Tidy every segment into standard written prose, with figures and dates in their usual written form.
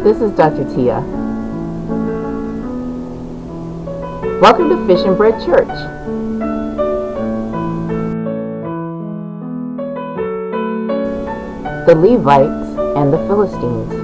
This is Dr. Tia. Welcome to Fish and Bread Church. The Levites and the Philistines.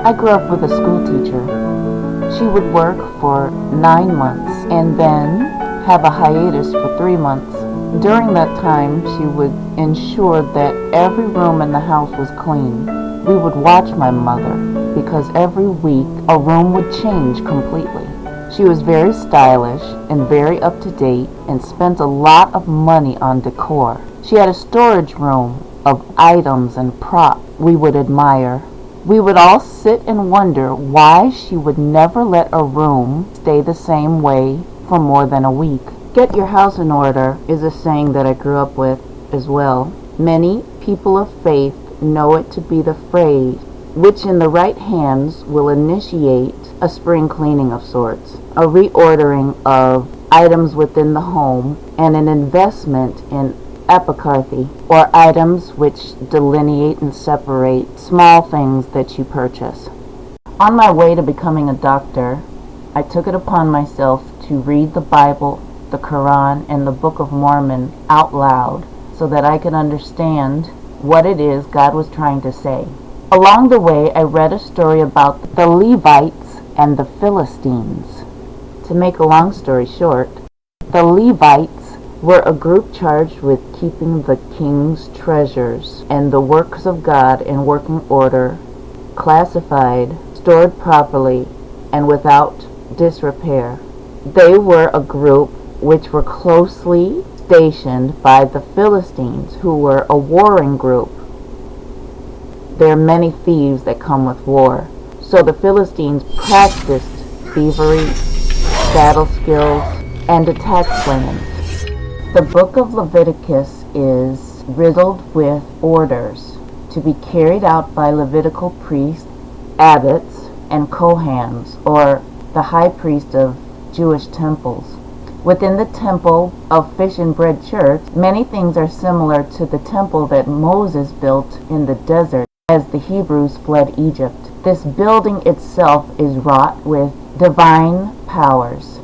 I grew up with a school teacher. She would work for 9 months and then have a hiatus for 3 months. During that time, she would ensure that every room in the house was clean. We would watch my mother because every week a room would change completely. She was very stylish and very up to date and spent a lot of money on decor. She had a storage room of items and props we would admire. We would all sit and wonder why she would never let a room stay the same way for more than a week. Get your house in order is a saying that I grew up with as well. Many people of faith know it to be the phrase which in the right hands will initiate a spring cleaning of sorts, a reordering of items within the home, and an investment in apocryphy, or items which delineate and separate small things that you purchase. On my way to becoming a doctor, I took it upon myself to read the Bible, the Quran, and the Book of Mormon out loud so that I could understand what it is God was trying to say. Along the way, I read a story about the Levites and the Philistines. To make a long story short, the Levites were a group charged with keeping the king's treasures and the works of God in working order, classified, stored properly, and without disrepair. They were a group which were closely stationed by the Philistines, who were a warring group. There are many thieves that come with war. So the Philistines practiced thievery, battle skills, and attack plans. The book of Leviticus is riddled with orders to be carried out by Levitical priests, abbots, and Kohans, or the high priest of Jewish temples. Within the temple of Fish and Bread Church, many things are similar to the temple that Moses built in the desert as the Hebrews fled Egypt. This building itself is wrought with divine powers.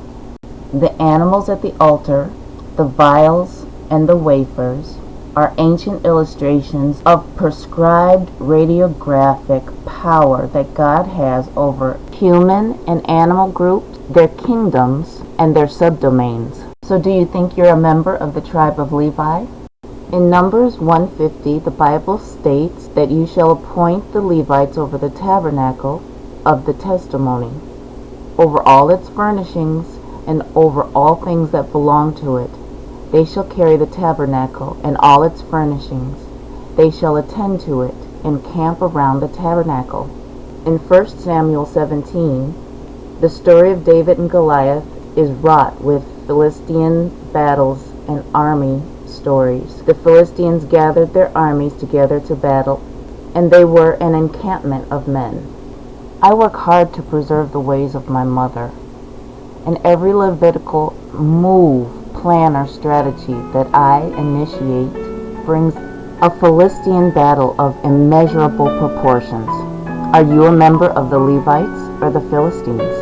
The animals at the altar, the vials, and the wafers are ancient illustrations of prescribed radiographic power that God has over human and animal groups, their kingdoms, and their subdomains. So do you think you're a member of the tribe of Levi? In Numbers 150, the Bible states that you shall appoint the Levites over the tabernacle of the testimony, over all its furnishings, and over all things that belong to it. They shall carry the tabernacle and all its furnishings. They shall attend to it and camp around the tabernacle. In 1 Samuel 17, the story of David and Goliath is wrought with Philistine battles and army stories. The Philistines gathered their armies together to battle, and they were an encampment of men. I work hard to preserve the ways of my mother, and every Levitical move, plan, or strategy that I initiate brings a Philistine battle of immeasurable proportions. Are you a member of the Levites or the Philistines?